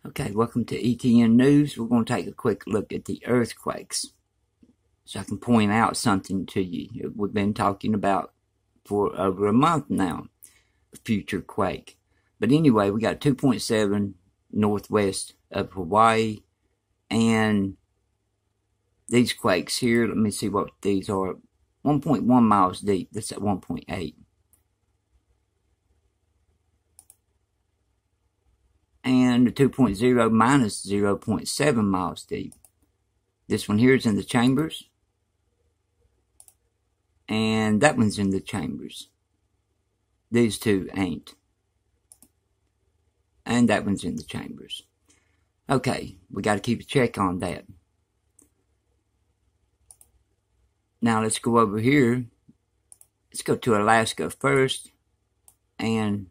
Okay, welcome to ETN News. We're going to take a quick look at the earthquakes so I can point out something to you. We've been talking about for over a month now, a future quake. But anyway, we got 2.7 northwest of Hawaii, and these quakes here, let me see what these are. 1.1 miles deep, that's at 1.8. And the 2.0 minus 0.7 miles deep. This one here is in the chambers. And that one's in the chambers. These two ain't. And that one's in the chambers. Okay, we got to keep a check on that. Now let's go over here. Let's go to Alaska first. And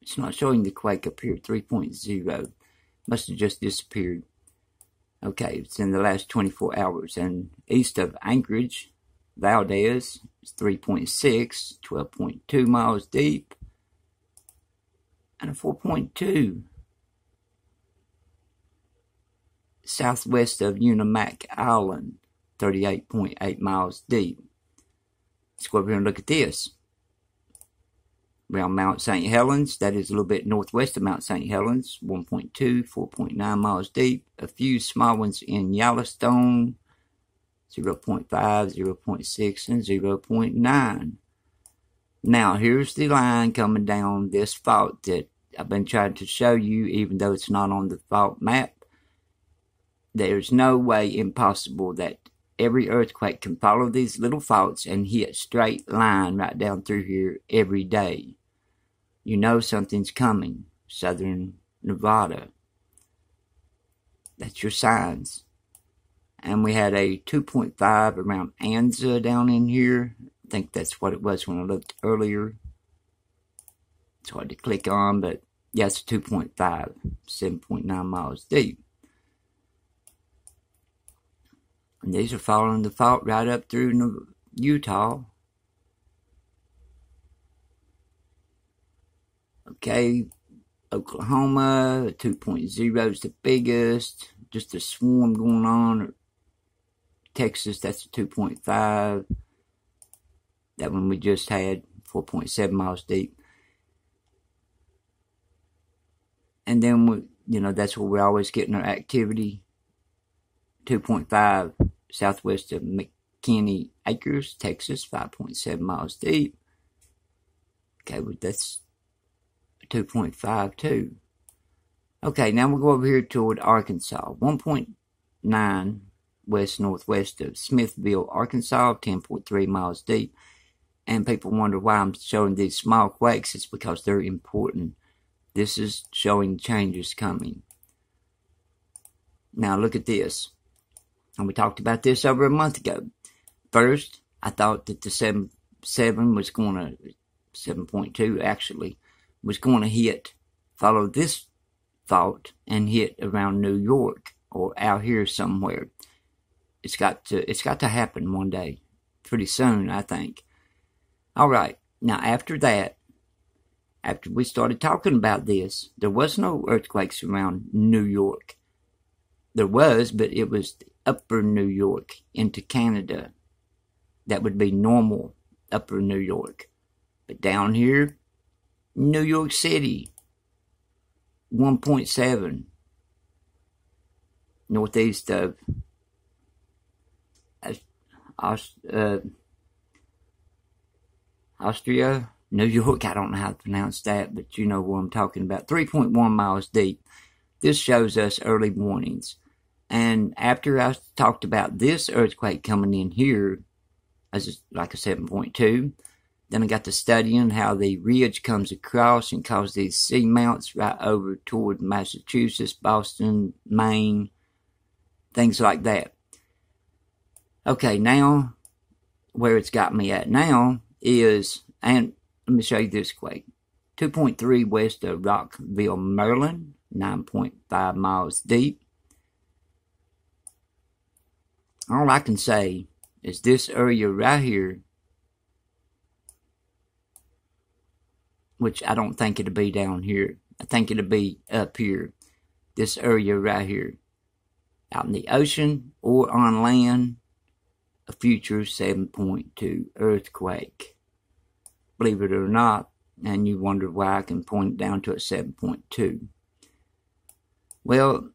it's not showing the quake up here, 3.0. Must have just disappeared. Okay, it's in the last 24 hours. And east of Anchorage, Valdez, is 3.6, 12.2 miles deep, and a 4.2. Southwest of Unimak Island, 38.8 miles deep. Let's go over here and look at this. Around Mount St. Helens, that is a little bit northwest of Mount St. Helens, 1.2, 4.9 miles deep. A few small ones in Yellowstone, 0.5, 0.6, and 0.9. Now, here's the line coming down this fault that I've been trying to show you, even though it's not on the fault map. There's no way impossible that every earthquake can follow these little faults and hit straight line right down through here every day. You know something's coming. Southern Nevada. That's your signs. And we had a 2.5 around Anza down in here. I think that's what it was when I looked earlier. It's hard to click on, but yeah, it's a 2.5, 7.9 miles deep. And these are following the fault right up through Utah. Okay, Oklahoma, 2.0 is the biggest. Just a swarm going on. Texas, that's a 2.5. That one we just had, 4.7 miles deep. And then, that's where we're always getting our activity. 2.5 southwest of McKinney Acres, Texas, 5.7 miles deep. Okay, well, that's 2.52. Okay, now we'll go over here toward Arkansas. 1.9 west-northwest of Smithville, Arkansas, 10.3 miles deep. And people wonder why I'm showing these small quakes. It's because they're important. This is showing changes coming. Now look at this. And we talked about this over a month ago. First, I thought that the 7.7 was going to, 7.2 actually, was going to follow this fault and hit around New York or out here somewhere. It's got to happen one day, pretty soon, I think. All right, now after that, after we started talking about this, there was no earthquakes around New York. There was, but it was upper New York into Canada. That would be normal upper New York. But down here, New York City, 1.7 northeast of Austria, New York. I don't know how to pronounce that, but you know what I'm talking about. 3.1 miles deep. This shows us early warnings. And after I talked about this earthquake coming in here, as like a 7.2, then I got to studying how the ridge comes across and causes these seamounts right over toward Massachusetts, Boston, Maine, things like that. Okay, now, where it's got me at now is, and let me show you this quake, 2.3 west of Rockville, Maryland, 9.5 miles deep. All I can say is this area right here, which I don't think it'll be down here. I think it'll be up here. this area right here. Out in the ocean or on land, a future 7.2 earthquake. Believe it or not, and you wonder why I can point it down to a 7.2. Well,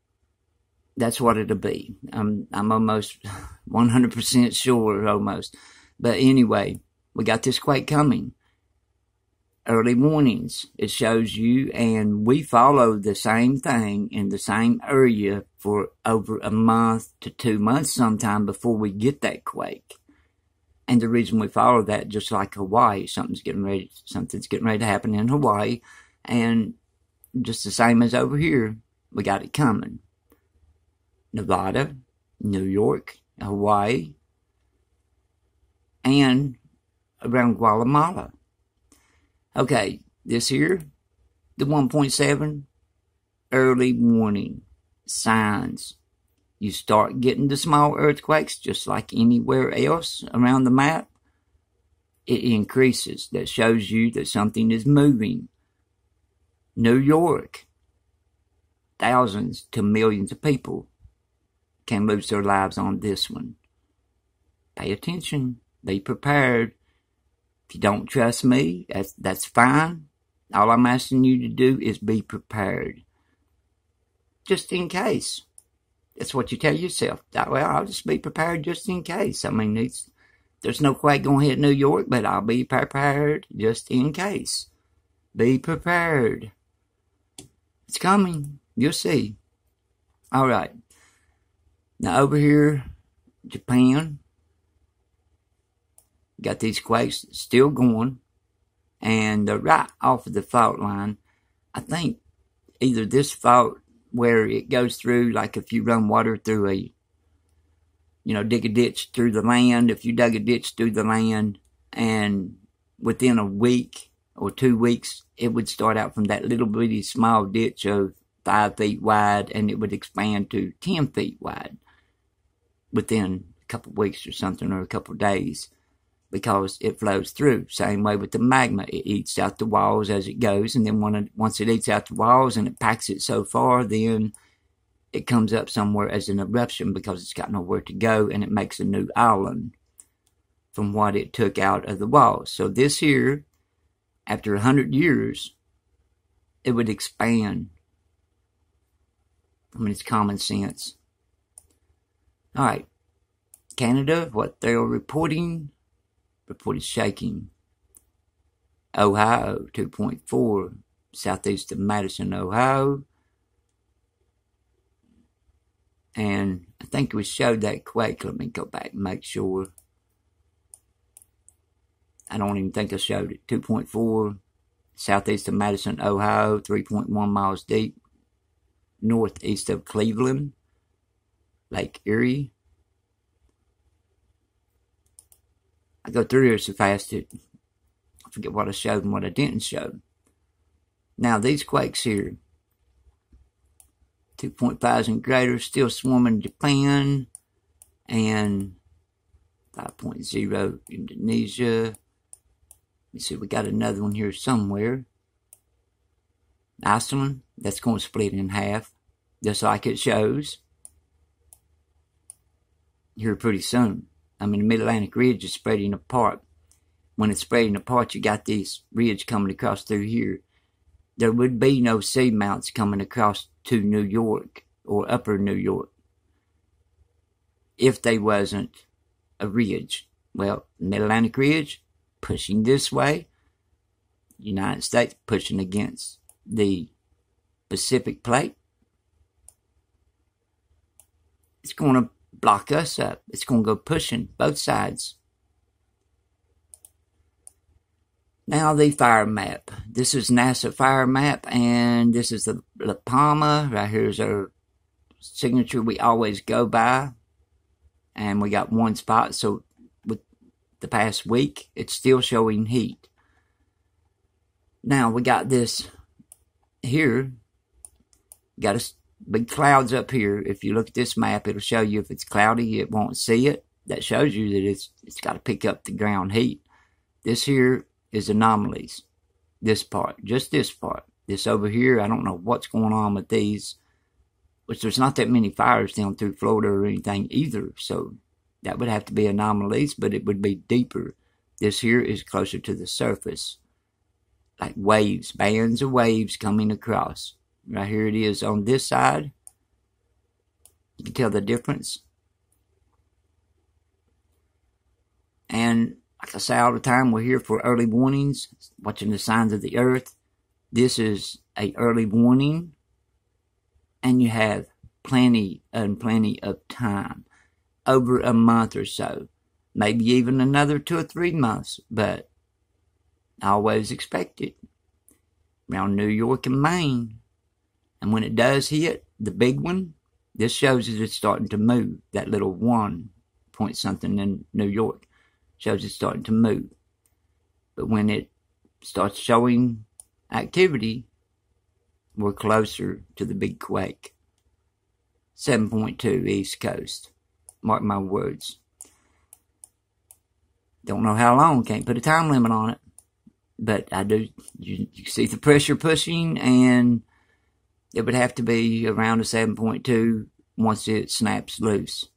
that's what it'll be. I'm almost 100% sure, almost. But anyway, we got this quake coming. Early warnings, it shows you, and we follow the same thing in the same area for over a month to 2 months sometime before we get that quake. And the reason we follow that, just like Hawaii, something's getting ready to happen in Hawaii, and just the same as over here, we got it coming. Nevada, New York, Hawaii, and around Guatemala. Okay, this here, the 1.7, early warning signs. You start getting the small earthquakes, just like anywhere else around the map. It increases. That shows you that something is moving. New York, thousands to millions of people can lose their lives on this one. Pay attention. Be prepared. If you don't trust me, that's fine. All I'm asking you to do is be prepared. Just in case. That's what you tell yourself. Well, I'll just be prepared just in case. I mean, there's no quake going to hit New York, but I'll be prepared just in case. Be prepared. It's coming. You'll see. All right. Now over here, Japan. Got these quakes still going, and they're right off of the fault line. I think either this fault where it goes through, like if you run water through dig a ditch through the land, if you dug a ditch through the land, and within a week or 2 weeks, it would start out from that little bitty small ditch of 5 feet wide, and it would expand to 10 feet wide within a couple of weeks or something, or a couple of days. Because it flows through. Same way with the magma. It eats out the walls as it goes, and then once it eats out the walls and it packs it so far, then it comes up somewhere as an eruption because it's got nowhere to go, and it makes a new island from what it took out of the walls. So this here, after 100 years, it would expand. I mean, it's common sense. All right. Canada, what they're reported shaking. Ohio, 2.4, southeast of Madison, Ohio. And I think we showed that quake. Let me go back and make sure. I don't even think I showed it. 2.4, southeast of Madison, Ohio, 3.1 miles deep, northeast of Cleveland, Lake Erie. I go through here so fast I forget what I showed and what I didn't show. Now these quakes here, 2.5 and greater, still swarming Japan, and 5.0 Indonesia. Let's see, we got another one here somewhere. Iceland, that's going to split in half, just like it shows. Here pretty soon. I mean, the Mid-Atlantic Ridge is spreading apart. When it's spreading apart, you got this ridge coming across through here. There would be no seamounts coming across to New York or upper New York if they wasn't a ridge. Well, Mid-Atlantic Ridge pushing this way. United States pushing against the Pacific Plate. It's going to block us up. It's going to go pushing both sides. Now the fire map. This is NASA fire map, and this is the Palma. Right here is our signature we always go by. And we got one spot, so with the past week, it's still showing heat. Now we got this here. Got a big clouds up here. If you look at this map, it'll show you if it's cloudy, it won't see it. That shows you that it's got to pick up the ground heat. This here is anomalies. This part, just this part. This over here, I don't know what's going on with these. which there's not that many fires down through Florida or anything either. So that would have to be anomalies, but it would be deeper. This here is closer to the surface. Like waves, bands of waves coming across. Right here it is on this side. You can tell the difference. And like I say all the time, we're here for early warnings, watching the signs of the earth. This is a early warning, and you have plenty of time, over a month or so, maybe even another 2 or 3 months, but I always expect it around New York and Maine. And when it does hit, the big one, this shows that it's starting to move. That little 1 point something in New York shows it's starting to move. But when it starts showing activity, we're closer to the big quake. 7.2 East Coast. Mark my words. Don't know how long, can't put a time limit on it. But I do, you see the pressure pushing, and it would have to be around a 7.2 once it snaps loose.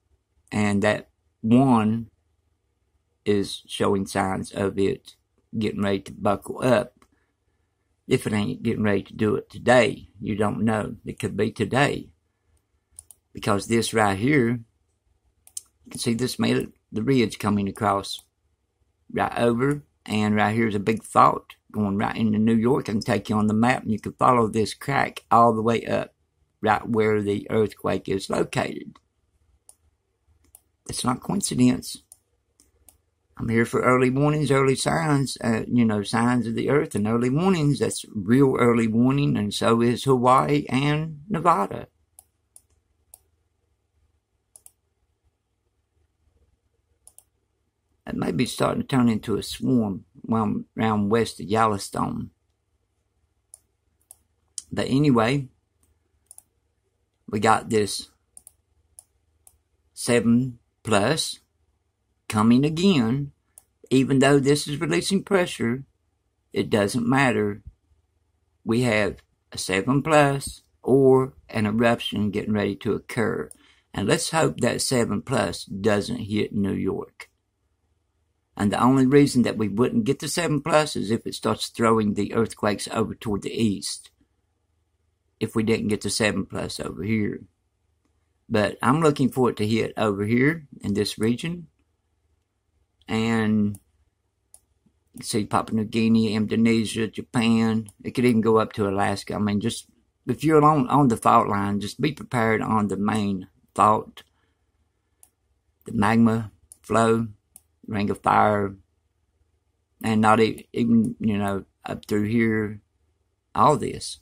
And that 1 is showing signs of it getting ready to buckle up. If it ain't getting ready to do it today, you don't know. It could be today. Because this right here, you can see this made the ridge coming across right over. And right here is a big fault going right into New York. I can take you on the map, and you can follow this crack all the way up, right where the earthquake is located. It's not coincidence. I'm here for early warnings, early signs, signs of the earth and early warnings. That's real early warning, and so is Hawaii and Nevada. It may be starting to turn into a swarm around west of Yellowstone. But anyway, we got this 7 plus coming again. Even though this is releasing pressure, it doesn't matter. We have a 7 plus or an eruption getting ready to occur. And let's hope that 7 plus doesn't hit New York. And the only reason that we wouldn't get the 7 plus is if it starts throwing the earthquakes over toward the east. If we didn't get the 7 plus over here. But I'm looking for it to hit over here in this region. And you see Papua New Guinea, Indonesia, Japan. It could even go up to Alaska. I mean, just if you're on the fault line, just be prepared on the main fault. The magma flow. Ring of fire, and not even, up through here, all this.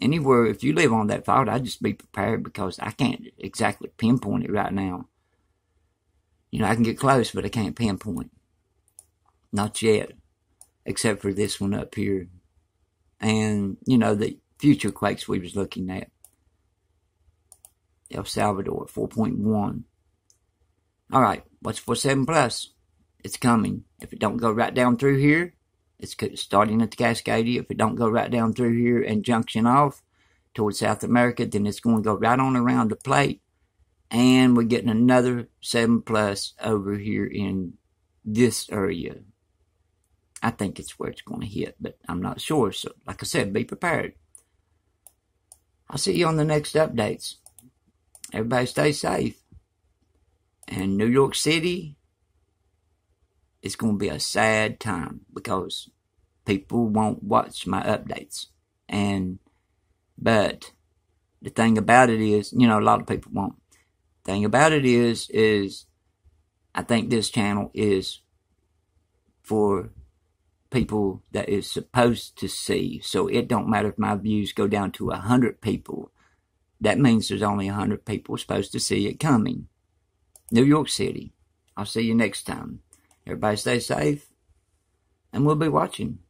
Anywhere, if you live on that fault, I'd just be prepared, because I can't exactly pinpoint it right now. I can get close, but I can't pinpoint. Not yet, except for this one up here. And, the future quakes we was looking at. El Salvador, 4.1. All right, watch for 7 plus. It's coming. If it don't go right down through here, it's starting at the Cascadia. If it don't go right down through here and junction off towards South America, then it's going to go right on around the plate. And we're getting another 7 plus over here in this area. I think it's where it's going to hit, but I'm not sure. So, like I said, be prepared. I'll see you on the next updates. Everybody stay safe. And New York City, it's going to be a sad time, because people won't watch my updates. But the thing about it is, a lot of people won't. The thing about it is I think this channel is for people that is supposed to see. So it don't matter if my views go down to 100 people. That means there's only 100 people supposed to see it coming. New York City. I'll see you next time. Everybody stay safe, and we'll be watching.